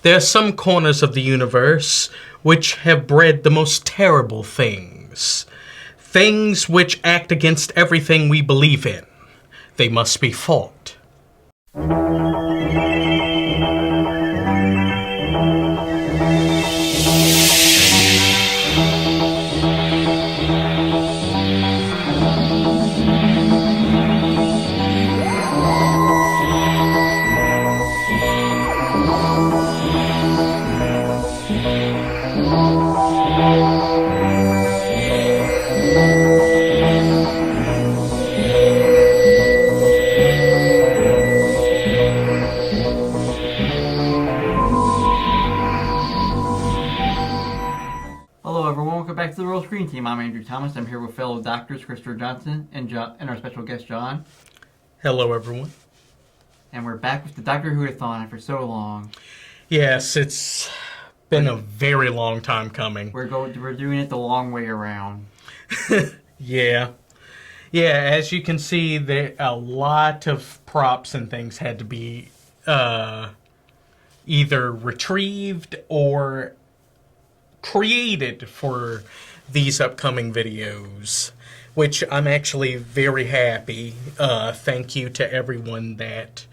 There are some corners of the universe which have bred the most terrible things. Things which act against everything we believe in. They must be fought. Hello everyone, welcome back to the Royal Screen Team. I'm Andrew Thomas. I'm here with fellow doctors Christopher Johnson and our special guest John. Hello, everyone. And we're back with the Doctor Whoathon after so long. Yes, it's been a very long time coming. We're doing it the long way around. Yeah. Yeah, as you can see, a lot of props and things had to be either retrieved or created for these upcoming videos, which I'm actually very happy. Thank you to everyone that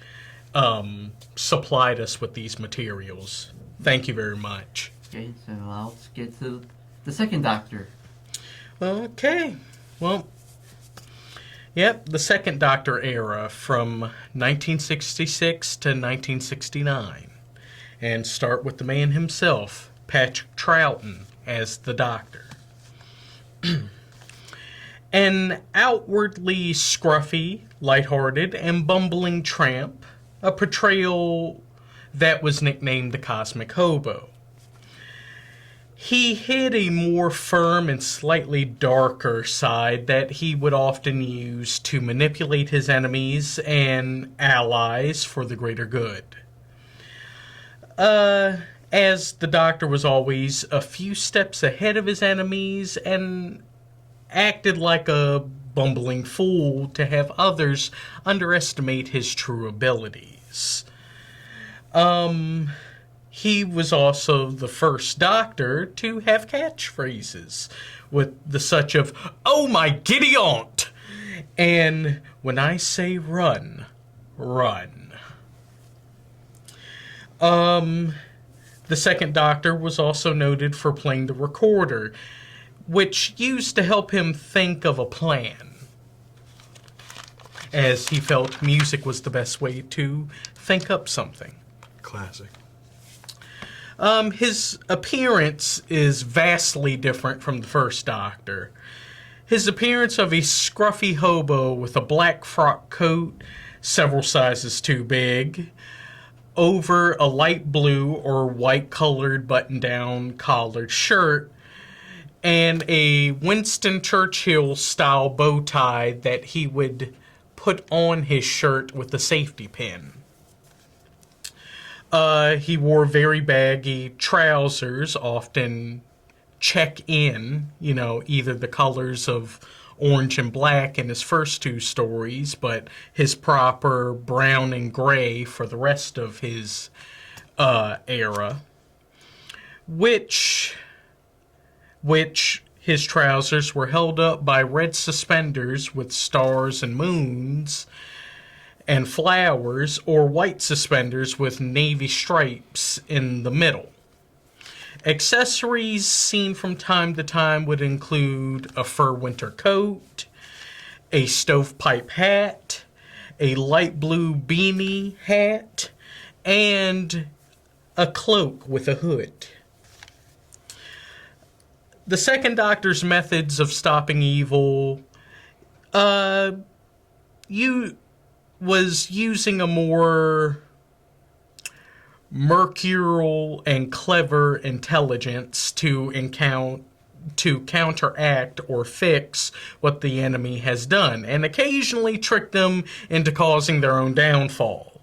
supplied us with these materials. Thank you very much. Okay, so let's get to the second Doctor. Okay, well, yep, the second Doctor era from 1966 to 1969. And start with the man himself, Patrick Troughton, as the Doctor. An outwardly scruffy, lighthearted, and bumbling tramp, a portrayal that was nicknamed the Cosmic Hobo. He hid a more firm and slightly darker side that he would often use to manipulate his enemies and allies for the greater good. As the Doctor was always a few steps ahead of his enemies and acted like a bumbling fool to have others underestimate his true abilities. He was also the first Doctor to have catchphrases with the such of, "Oh my giddy aunt!" and "When I say run, run." The second Doctor was also noted for playing the recorder, which used to help him think of a plan, as he felt music was the best way to think up something. Classic. His appearance is vastly different from the first Doctor. His appearance of a scruffy hobo with a black frock coat, several sizes too big, over a light blue or white colored button-down collared shirt, and a Winston Churchill style bow tie that he would put on his shirt with a safety pin. He wore very baggy trousers, often check-in, either the colors of orange and black in his first two stories, but his proper brown and gray for the rest of his era, which his trousers were held up by red suspenders with stars and moons and flowers, or white suspenders with navy stripes in the middle. Accessories seen from time to time would include a fur winter coat, a stovepipe hat, a light blue beanie hat, and a cloak with a hood. The second Doctor's methods of stopping evil was using a more mercurial and clever intelligence to counteract or fix what the enemy has done, and occasionally trick them into causing their own downfall.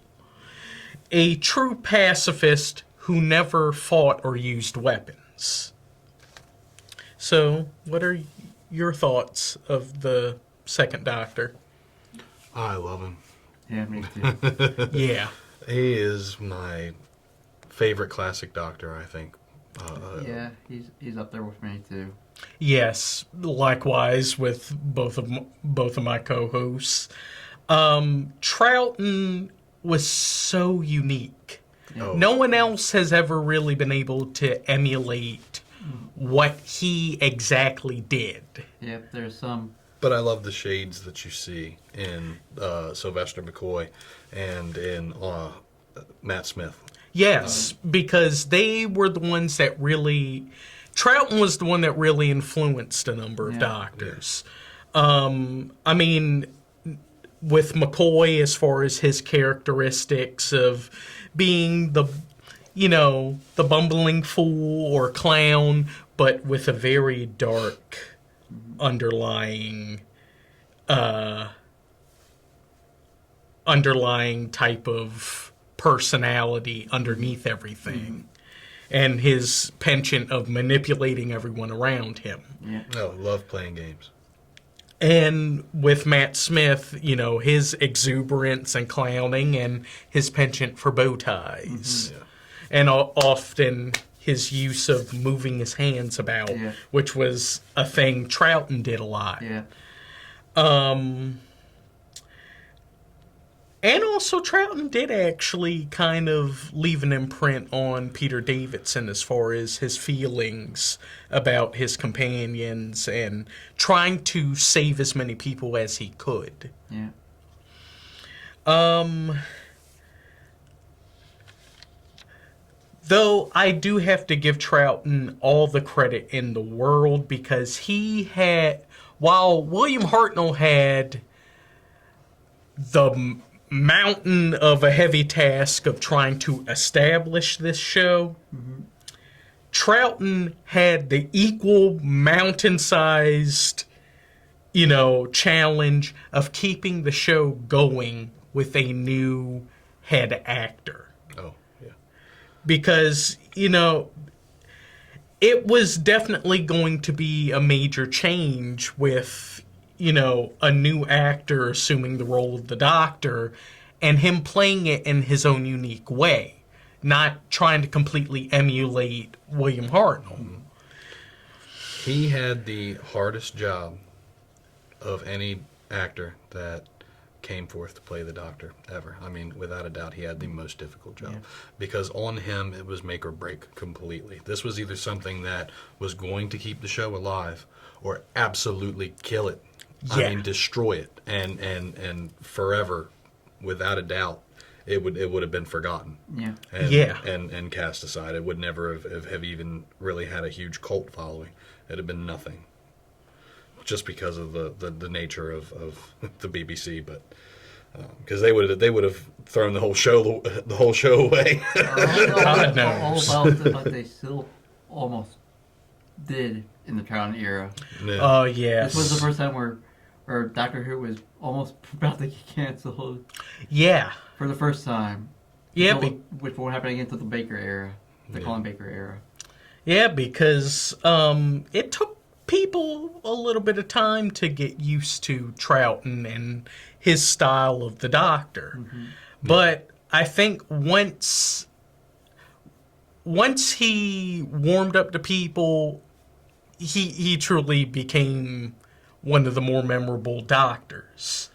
A true pacifist who never fought or used weapons. So, what are your thoughts of the second Doctor? I love him. Yeah, me too. Yeah. He is my favorite classic Doctor, I think. Yeah, he's up there with me too. Yes, likewise with both of my co-hosts. Troughton was so unique. Yeah. No one else has ever really been able to emulate what he exactly did. Yep, there's some. But I love the shades that you see in Sylvester McCoy and in Matt Smith. Yes, because they were the ones that really... Troughton was the one that really influenced a number of doctors. I mean, with McCoy, as far as his characteristics of being the bumbling fool or clown, but with a very dark underlying type of personality underneath everything. And his penchant of manipulating everyone around him. Yeah. Oh, love playing games. And with Matt Smith, his exuberance and clowning and his penchant for bow ties. Yeah. And often his use of moving his hands about, which was a thing Troughton did a lot. Yeah. And also, Troughton did actually kind of leave an imprint on Peter Davidson as far as his feelings about his companions and trying to save as many people as he could. Yeah. Though I do have to give Troughton all the credit in the world because he had, while William Hartnell had the mountain of a heavy task of trying to establish this show, Troughton had the equal mountain-sized, challenge of keeping the show going with a new head actor. Oh, yeah. Because, it was definitely going to be a major change with a new actor assuming the role of the Doctor and him playing it in his own unique way, not trying to completely emulate William Hartnell. He had the hardest job of any actor that came forth to play the Doctor ever. I mean, without a doubt, he had the most difficult job because on him it was make or break completely. This was either something that was going to keep the show alive or absolutely kill it. I mean, destroy it, and forever, without a doubt, it would have been forgotten. Yeah. And cast aside. It would never have even really had a huge cult following. It'd have been nothing, just because of the nature of the BBC. But because they would have thrown the whole show away. God knows. All about it, but they still almost did in the Troughton era. Oh, yes. This was the first time where Doctor Who was almost about to get canceled. Yeah. For the first time. Yeah. Which won't happen again until the Baker era. The Colin Baker era. Yeah, because it took people a little bit of time to get used to Troughton and his style of the Doctor. But I think once he warmed up to people, he truly became one of the more memorable Doctors.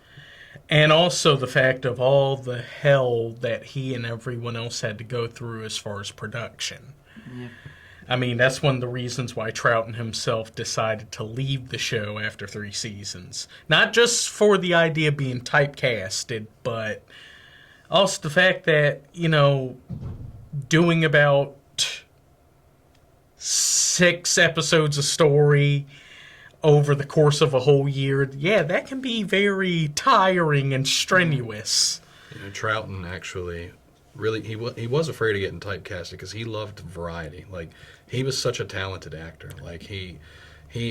And also the fact of all the hell that he and everyone else had to go through as far as production. Yeah. I mean, that's one of the reasons why Troughton himself decided to leave the show after 3 seasons. Not just for the idea of being typecasted, but also the fact that, doing about 6 episodes a story over the course of a whole year, that can be very tiring and strenuous. Troughton actually really he was afraid of getting typecasted because he loved variety. Like, he was such a talented actor. Like, he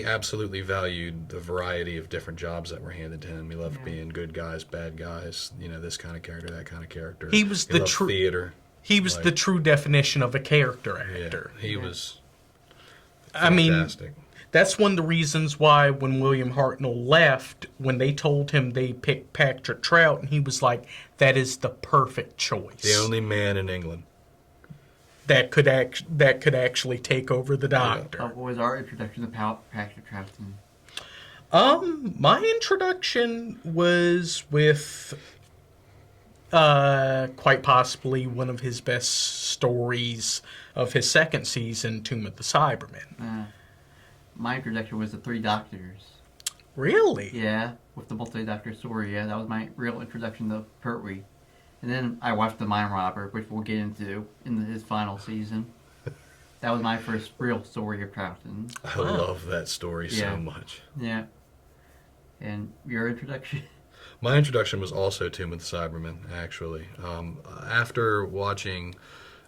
absolutely valued the variety of different jobs that were handed to him. He loved being good guys, bad guys, this kind of character, that kind of character. He was the true theater. He was the true definition of a character actor. Yeah, he was fantastic. That's one of the reasons why when William Hartnell left, when they told him they picked Patrick Troughton, he was like, that is the perfect choice. The only man in England. that could actually take over the Doctor. What was our introduction to Patrick Troughton? My introduction was with quite possibly one of his best stories of his second season, Tomb of the Cybermen. My introduction was the Three Doctors. Really? Yeah, with the multi-doctor story. Yeah, that was my real introduction to Pertwee. And then I watched The Mind Robber, which we'll get into in his final season. That was my first real story of Troughton. I love that story Yeah. so much. Yeah. And your introduction? My introduction was also Tomb of the Cybermen, actually. After watching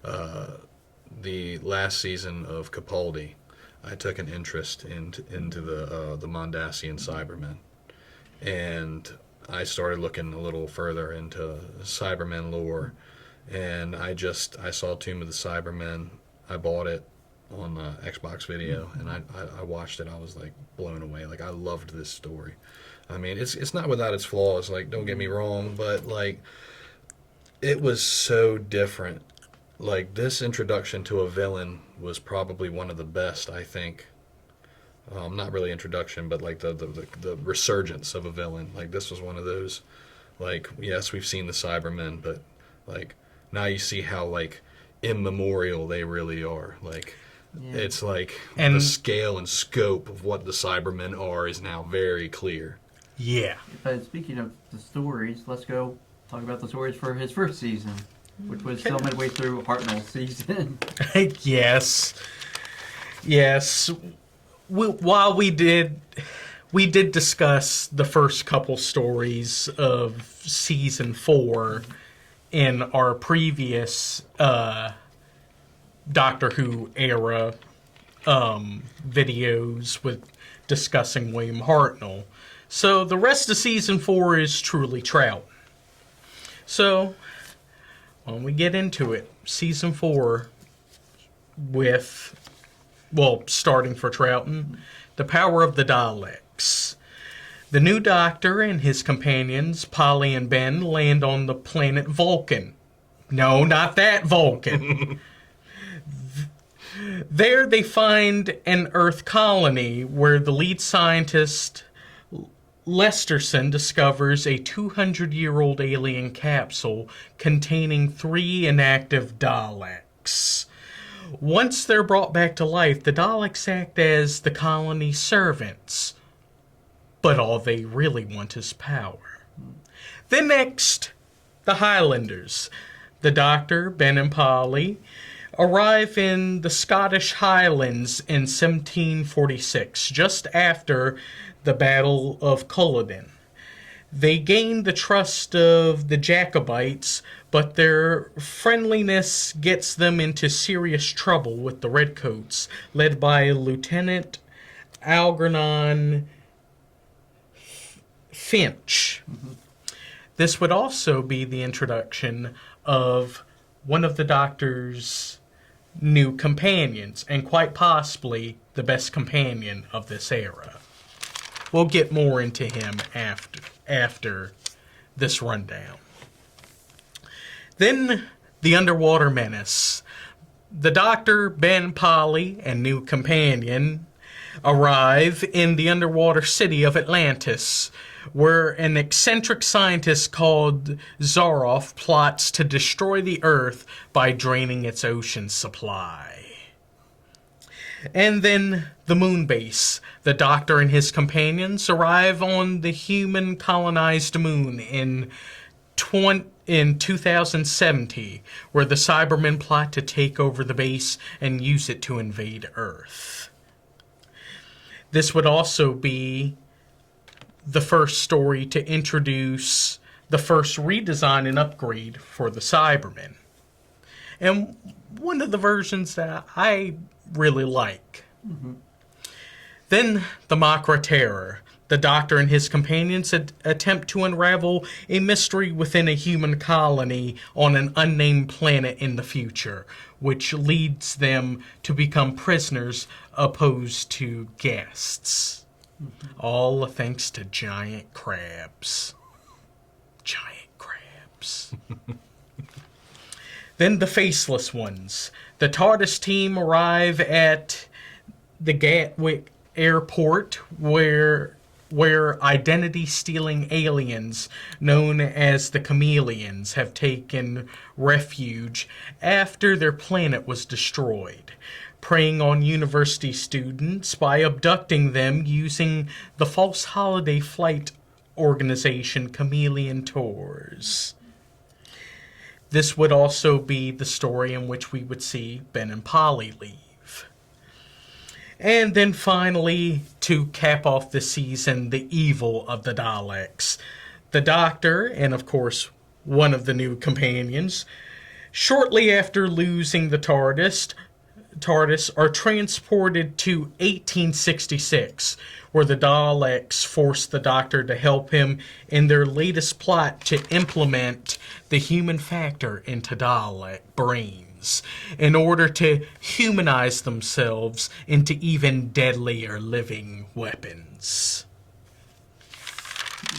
the last season of Capaldi, I took an interest into the Mondasian Cybermen. And I started looking a little further into Cybermen lore. And I saw Tomb of the Cybermen. I bought it on Xbox Video, and I watched it. I was like blown away. Like, I loved this story. I mean, it's not without its flaws. Like, don't get me wrong, but like, it was so different. Like, this introduction to a villain was probably one of the best, I think. Not really introduction, but like the resurgence of a villain. Like, this was one of those. Like, yes, we've seen the Cybermen, but like, now you see how like immemorial they really are. Like, it's like the scale and scope of what the Cybermen are is now very clear. Yeah. But speaking of the stories, let's go talk about the stories for his first season, which was still midway through Hartnell's season. Yes. While we did discuss the first couple stories of season 4 in our previous Doctor Who era videos with discussing William Hartnell. So the rest of season 4 is truly Troughton. So when we get into it, season 4 starting for Troughton, the power of the Daleks. The new Doctor and his companions, Polly and Ben, land on the planet Vulcan. No, not that Vulcan. There they find an Earth colony where the lead scientist, Lesterson, discovers a 200-year-old alien capsule containing 3 inactive Daleks. Once they're brought back to life, the Daleks act as the colony's servants. But all they really want is power. Then next, the Highlanders. The Doctor, Ben and Polly arrive in the Scottish Highlands in 1746, just after the Battle of Culloden. They gain the trust of the Jacobites, but their friendliness gets them into serious trouble with the Redcoats, led by Lieutenant Algernon Finch. Mm-hmm. This would also be the introduction of one of the Doctor's new companions, and quite possibly the best companion of this era. We'll get more into him after this rundown. Then, the Underwater Menace. The Doctor, Ben, Polly, and new companion arrive in the underwater city of Atlantis, where an eccentric scientist called Zaroff plots to destroy the Earth by draining its ocean supply. And then the moon base. The Doctor and his companions arrive on the human colonized moon in 2070, where the Cybermen plot to take over the base and use it to invade Earth. This would also be the first story to introduce the first redesign and upgrade for the Cybermen. And one of the versions that I really like. Mm-hmm. Then the Makra Terror. The Doctor and his companions attempt to unravel a mystery within a human colony on an unnamed planet in the future, which leads them to become prisoners opposed to guests. Mm-hmm. All thanks to giant crabs. Giant crabs. Then the Faceless Ones. The TARDIS team arrive at the Gatwick airport where identity-stealing aliens known as the Chameleons have taken refuge after their planet was destroyed, preying on university students by abducting them using the false holiday flight organization Chameleon Tours. This would also be the story in which we would see Ben and Polly leave. And then finally, to cap off the season, the evil of the Daleks. The Doctor, and of course, one of the new companions, shortly after losing the TARDIS are transported to 1866, where the Daleks force the Doctor to help him in their latest plot to implement the human factor into Dalek brains in order to humanize themselves into even deadlier living weapons.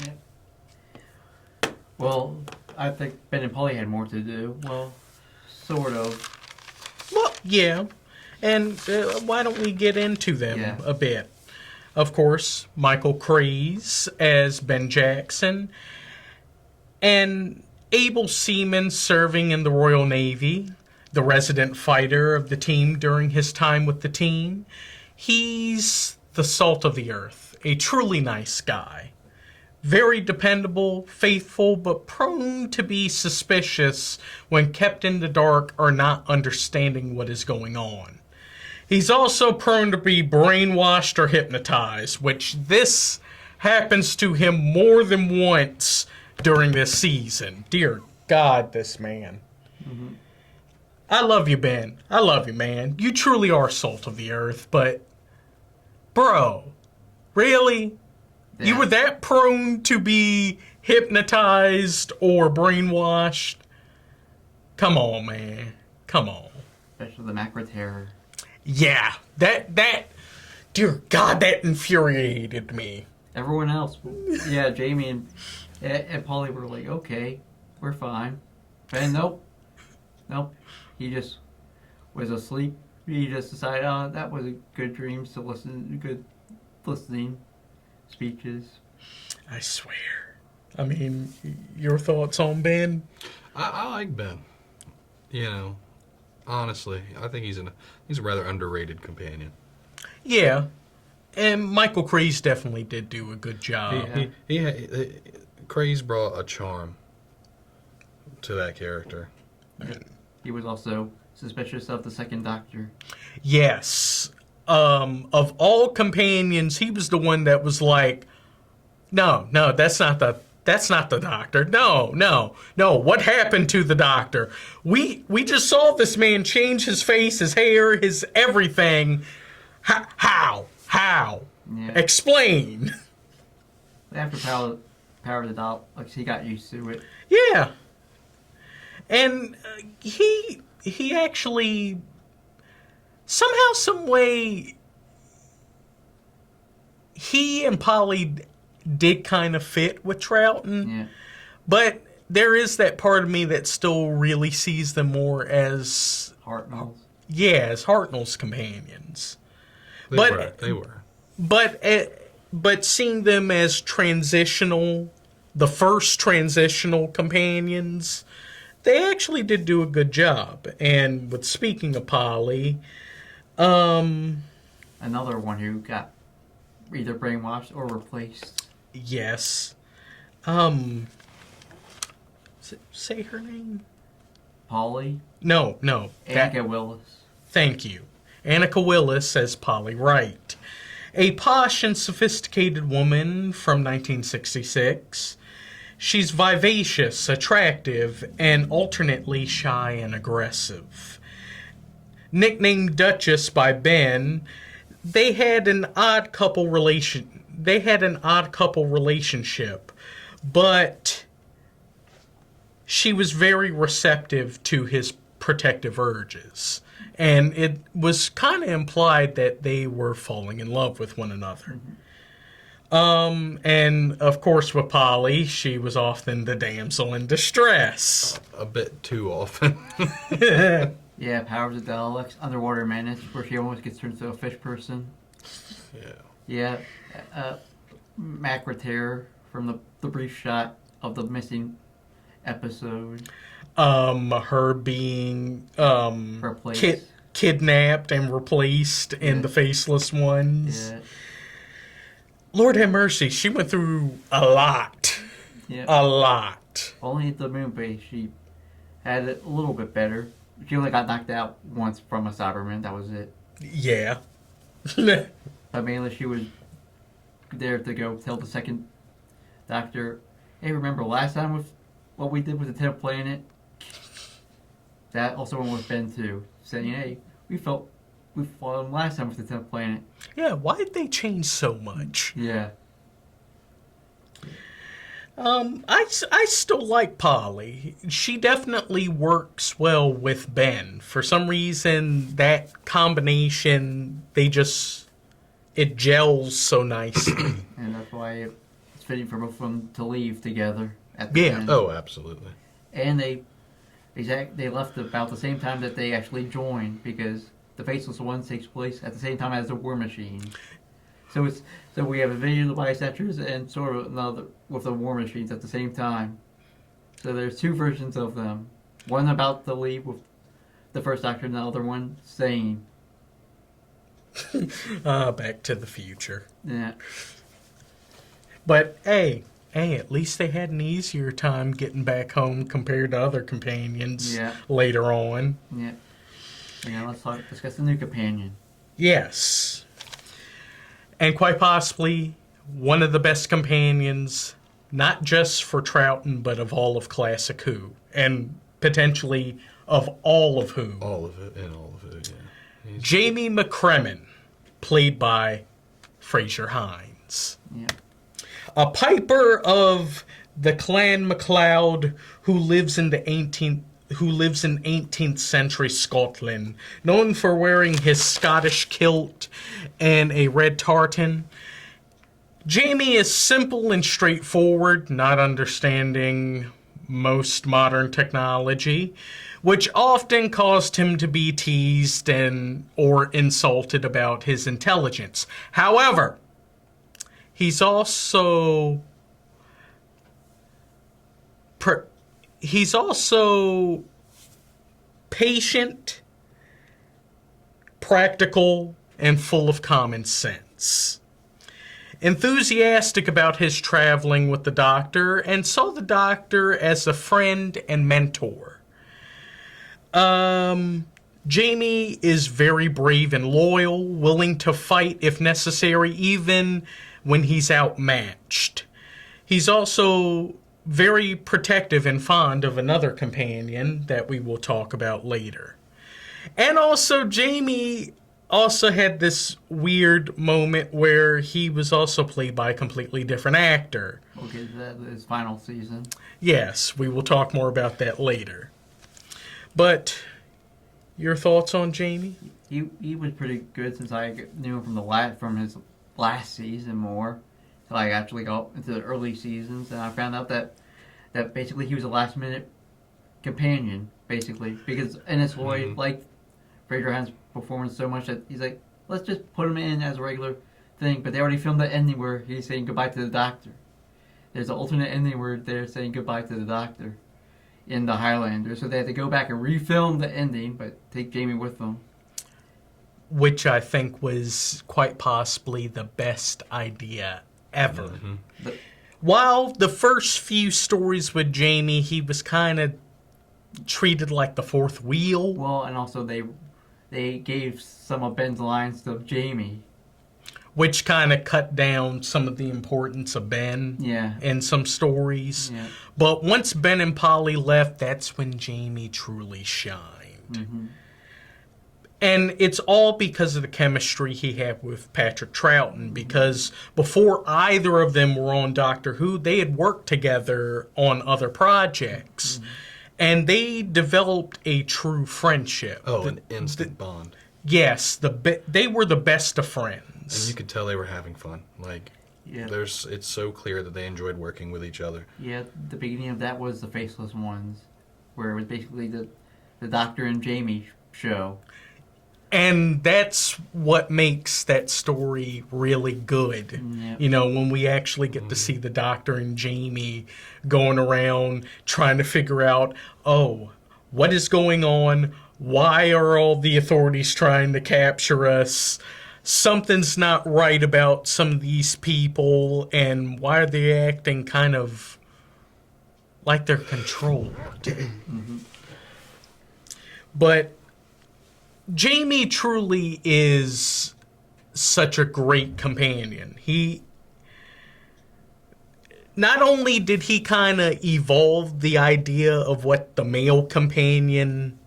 Yeah. Well, I think Ben and Polly had more to do. Well, sort of. Well, yeah. And why don't we get into them a bit? Of course, Michael Craze as Ben Jackson, an able seaman serving in the Royal Navy, the resident fighter of the team during his time with the team. He's the salt of the earth, a truly nice guy. Very dependable, faithful, but prone to be suspicious when kept in the dark or not understanding what is going on. He's also prone to be brainwashed or hypnotized, which this happens to him more than once during this season. Dear God, this man. Mm-hmm. I love you, Ben. I love you, man. You truly are salt of the earth, but... Bro, really? Yeah. You were that prone to be hypnotized or brainwashed? Come on, man. Come on. Especially the macro terror. Yeah, that, dear God, that infuriated me. Everyone else, yeah, Jamie and Polly were like, okay, we're fine. Ben, nope. He just was asleep. He just decided, oh, that was a good dream to listen, good listening speeches. I swear. I mean, your thoughts on Ben? I like Ben. You know, honestly, I think he's a rather underrated companion. Yeah, and Michael Craze definitely did do a good job. Craze brought a charm to that character. He was also suspicious of the second Doctor. Yes. Of all companions, he was the one that was like, no, that's not the Doctor. No. What happened to the Doctor? We just saw this man change his face, his hair, his everything. How? Yeah. Explain. After Power of the Daleks, he got used to it. Yeah. And he actually somehow, some way, he and Polly did kind of fit with Troughton. Yeah. But there is that part of me that still really sees them more as Hartnells. Yeah, as Hartnell's companions. They were. But seeing them as the first transitional companions, they actually did do a good job. And with speaking of Polly, another one who got either brainwashed or replaced. Yes. Say her name? Polly? No. Annika Willis. Thank you. Annika Willis as Polly Wright. A posh and sophisticated woman from 1966. She's vivacious, attractive, and alternately shy and aggressive. Nicknamed Duchess by Ben, they had an odd couple relationship, but she was very receptive to his protective urges. And it was kind of implied that they were falling in love with one another. Mm-hmm. And of course with Polly, she was often the damsel in distress. A bit too often. Yeah, Powers of Daleks, Underwater Menace, where she almost gets turned into a fish person. Yeah. Yeah, Macra Terror from the brief shot of the missing episode. Her being Replaced. kidnapped and replaced in Yeah. the Faceless Ones. Yeah, Lord have mercy, she went through a lot. yeah. A lot. Only at the moon base she had it a little bit better. She only got knocked out once from a Cyberman. That was it. Yeah. But mainly she was there to go tell the second Doctor, hey, remember last time with what we did with the 10th planet? That also went with Ben too, saying, hey, we fought him last time with the 10th planet. Yeah, why did they change so much? Yeah. I still like Polly. She definitely works well with Ben. For some reason, that combination, it gels so nicely. And that's why it's fitting for both of them to leave together at the Yeah. end. Oh, absolutely. And they left about the same time that they actually joined, because the Faceless Ones takes place at the same time as the War Machine. So we have Invasion of the Bisexuals and sort of another with the War Machines at the same time. So there's two versions of them. One about to leave with the first Doctor, and the other one staying. Back to the Future. Yeah. But hey, at least they had an easier time getting back home compared to other companions Yeah. later on. Yeah. Yeah, let's discuss the new companion. Yes. And quite possibly one of the best companions, not just for Troughton, but of all of Classic Who. And potentially of all of Who. All of it, yeah. Jamie McCrimmon, played by Fraser Hines. Yeah. A piper of the Clan MacLeod who lives in 18th century Scotland, known for wearing his Scottish kilt and a red tartan. Jamie is simple and straightforward, not understanding most modern technology, which often caused him to be teased or insulted about his intelligence. However, he's also patient, practical, and full of common sense. Enthusiastic about his traveling with the Doctor, and saw the Doctor as a friend and mentor. Jamie is very brave and loyal, willing to fight if necessary, even when he's outmatched. He's also very protective and fond of another companion that we will talk about later. And also, Jamie also had this weird moment where he was also played by a completely different actor. We'll get to that in his final season. Yes, we will talk more about that later. But your thoughts on Jamie? He was pretty good since I knew him from his last season more. So I actually got into the early seasons, and I found out that basically he was a last minute companion, basically, because Ennis Lloyd liked Fraser Hines' performance so much that he's like, let's just put him in as a regular thing. But they already filmed the ending where he's saying goodbye to the Doctor. There's an alternate ending where they're saying goodbye to the Doctor in the Highlander, so they had to go back and refilm the ending, but take Jamie with them. Which I think was quite possibly the best idea ever. Mm-hmm. While the first few stories with Jamie, he was kind of treated like the fourth wheel. Well, and also they gave some of Ben's lines to Jamie. Which kind of cut down some of the importance of Ben in some stories. Yeah. But once Ben and Polly left, that's when Jamie truly shined. Mm-hmm. And it's all because of the chemistry he had with Patrick Troughton, because before either of them were on Doctor Who, they had worked together on other projects. Mm-hmm. And they developed a true friendship. Oh, an instant bond. Yes, they were the best of friends. And you could tell they were having fun. Like, it's so clear that they enjoyed working with each other. Yeah, the beginning of that was the Faceless Ones, where it was basically the Doctor and Jamie show. And that's what makes that story really good. Yep. You know, when we actually get to see the Doctor and Jamie going around trying to figure out, oh, what is going on? Why are all the authorities trying to capture us? Something's not right about some of these people, and why are they acting kind of like they're controlled? But Jamie truly is such a great companion. He not only did he kind of evolve the idea of what the male companion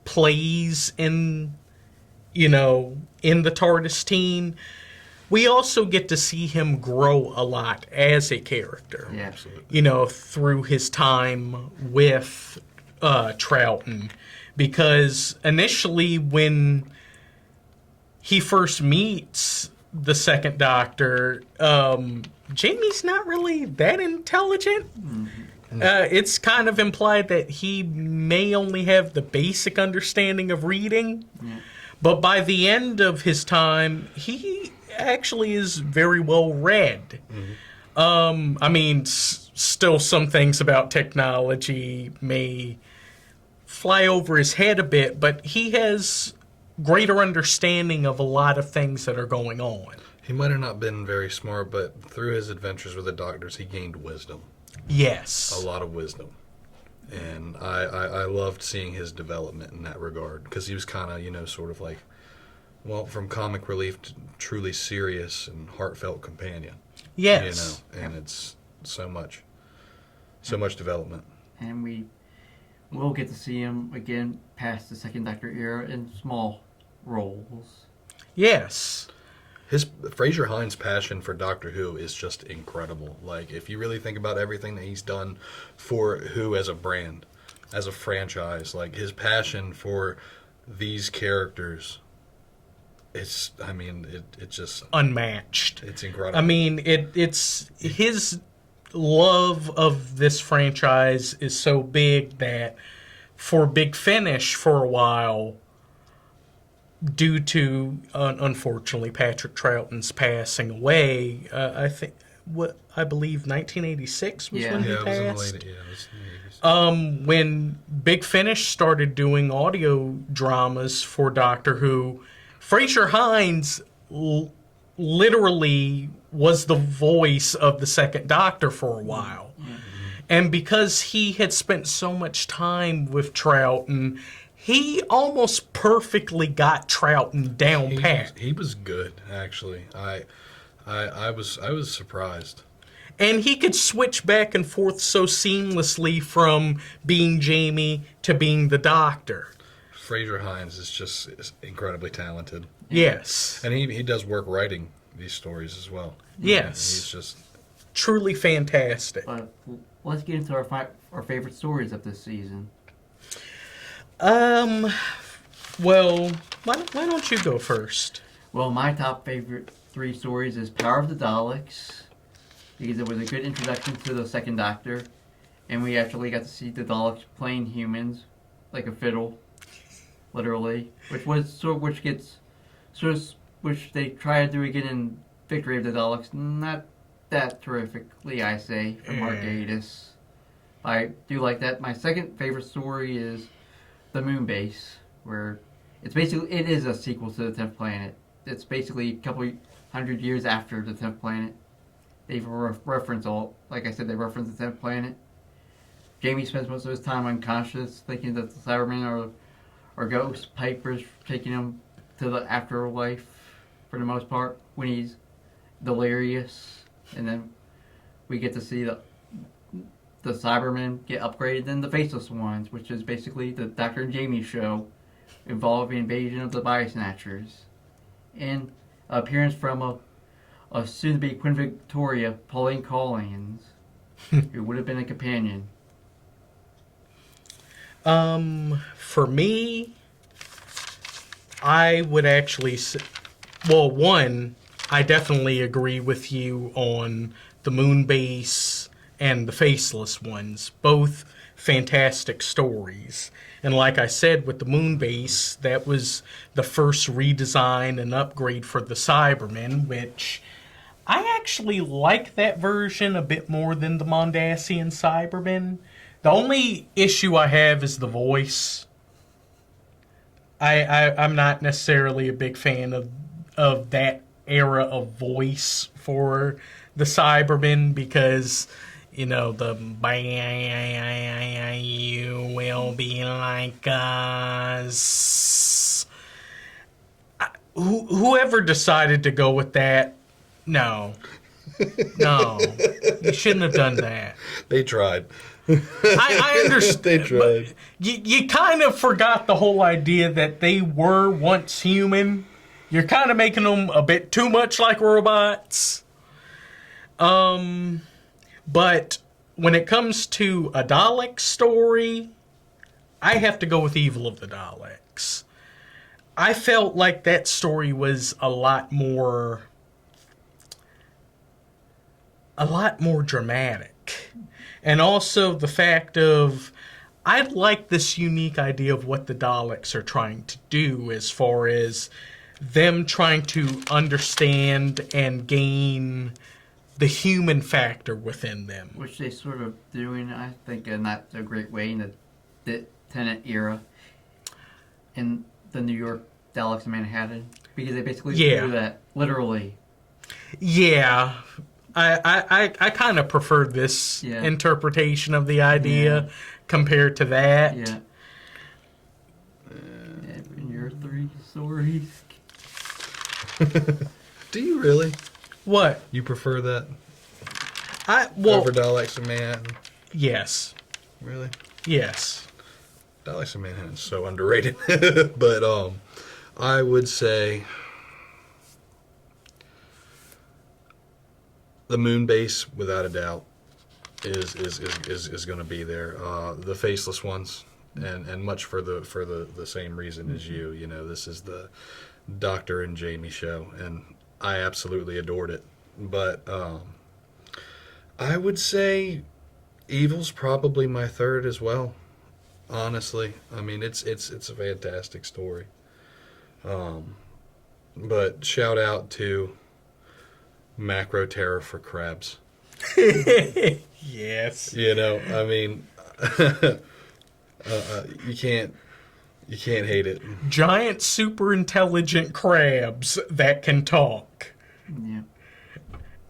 plays in, you know, in the TARDIS team, we also get to see him grow a lot as a character. Yeah. Absolutely. You know, through his time with Troughton. Because initially, when he first meets the second Doctor, Jamie's not really that intelligent. It's kind of implied that he may only have the basic understanding of reading. Yeah. But by the end of his time, he actually is very well read. I mean, still some things about technology may fly over his head a bit, but he has greater understanding of a lot of things that are going on. He might have not been very smart, but through his adventures with the Doctors, he gained wisdom. Yes. A lot of wisdom. And I loved seeing his development in that regard, because he was kind of, you know, sort of like, well, from comic relief to truly serious and heartfelt companion. Yes. You know, and it's so much development. And we'll get to see him again past the second Doctor era in small roles. Yes. Fraser Hines' passion for Doctor Who is just incredible. Like, if you really think about everything that he's done for Who as a brand, as a franchise, like his passion for these characters, it's just Unmatched. it's incredible. I mean, it's his love of this franchise is so big that for Big Finish for a while, due to unfortunately Patrick Troughton's passing away, I believe 1986 was when he yeah, it was in the passed. late, yeah, it was in the 80s. When Big Finish started doing audio dramas for Doctor Who, Fraser Hines literally was the voice of the second Doctor for a while. And because he had spent so much time with Troughton, he almost perfectly got Troughton down pat. He was good, actually. I was surprised. And he could switch back and forth so seamlessly from being Jamie to being the Doctor. Fraser Hines is incredibly talented. Yes. And he does work writing these stories as well. Yes. He's just Truly fantastic. But let's get into our favorite stories of this season. Well, why don't you go first? Well, my top favorite 3 stories is Power of the Daleks, because it was a good introduction to the second Doctor, and we actually got to see the Daleks playing humans like a fiddle, literally, which they try to do again in Victory of the Daleks. Not that terrifically, I say, from Mark Gatiss. I do like that. My second favorite story is The Moon Base, where it is a sequel to the 10th Planet. It's basically a couple hundred years after the 10th Planet. They reference like I said, they reference the 10th Planet. Jamie spends most of his time unconscious, thinking that the Cybermen are ghost Piper's taking him to the afterlife for the most part when he's delirious. And then we get to see the Cybermen get upgraded, then the Faceless Ones, which is basically the Doctor and Jamie show involving invasion of the Body Snatchers. And appearance from a soon-to-be Queen Victoria, Pauline Collins, who would have been a companion. For me, I would actually say, well, one, I definitely agree with you on the Moon Base and the Faceless Ones. Both fantastic stories. And like I said, with the moon base, that was the first redesign and upgrade for the Cybermen, which I actually like that version a bit more than the Mondasian Cybermen. The only issue I have is the voice. I'm not necessarily a big fan of that era of voice for the Cybermen because, you know, the you will be like us. Whoever decided to go with that, no, you shouldn't have done that. They tried. I understand. They tried. You kind of forgot the whole idea that they were once human. You're kind of making them a bit too much like robots. But when it comes to a Dalek story, I have to go with Evil of the Daleks. I felt like that story was a lot more dramatic. And also the fact of, I like this unique idea of what the Daleks are trying to do as far as them trying to understand and gain the human factor within them. Which they sort of doing, I think, in not a great way in the Tennant era in the New York Daleks in Manhattan. Because they basically do that, literally. Yeah. I kind of prefer this interpretation of the idea compared to that. Yeah. In your 3 stories. Do you really? What? You prefer that? Over Daleks in Manhattan? Yes. Really? Yes. Daleks in Manhattan is so underrated. But I would say the moon base, without a doubt, is going to be there. The faceless ones, and much for the same reason as you. You know, this is the Doctor and Jamie show, and I absolutely adored it. But I would say Evil's probably my third as well. Honestly, I mean it's a fantastic story. But shout out to Macro Terror for Crabs. Yes. You know, I mean, you can't hate it. Giant super intelligent crabs that can talk. Yeah.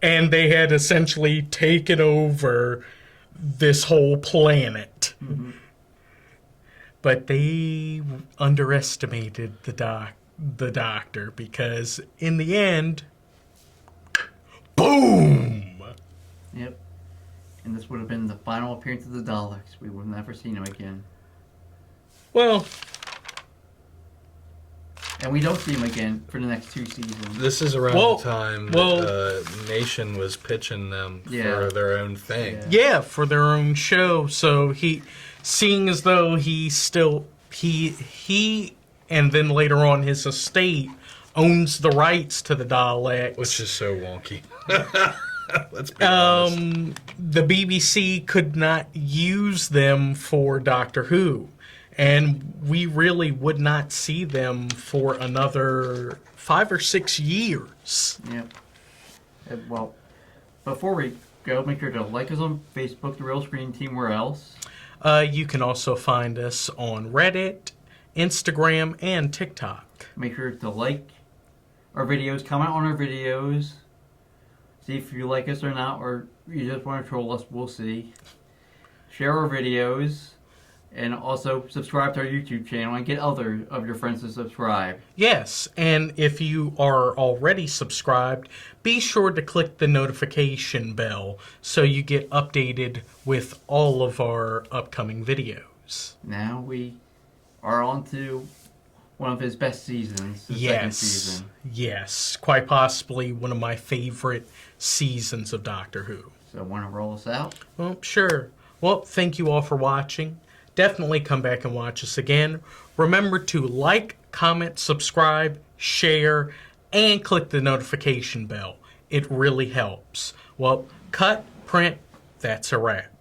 And they had essentially taken over this whole planet. Mm-hmm. But they underestimated the Doctor because in the end, boom! Yep. And this would have been the final appearance of the Daleks. We would have never seen them again. Well, and we don't see them again for the next 2 seasons. This is around the time that Nation was pitching them for their own thing. Yeah, for their own show. So seeing as though he and then later on his estate owns the rights to the Daleks, which is so wonky. Let's be honest. The BBC could not use them for Doctor Who, and we really would not see them for another 5 or 6 years. Yep. Well, before we go, make sure to like us on Facebook, The Real Screen Team. Where else? You can also find us on Reddit, Instagram, and TikTok. Make sure to like our videos, comment on our videos, see if you like us or not, or you just want to troll us, we'll see. Share our videos, and also subscribe to our YouTube channel and get other of your friends to subscribe. Yes, and if you are already subscribed, be sure to click the notification bell so you get updated with all of our upcoming videos. Now we are on to one of his best seasons, the second season. Yes, quite possibly one of my favorite seasons of Doctor Who. So want to roll us out? Well, sure. Well, thank you all for watching. Definitely come back and watch us again. Remember to like, comment, subscribe, share, and click the notification bell. It really helps. Well, cut, print, that's a wrap.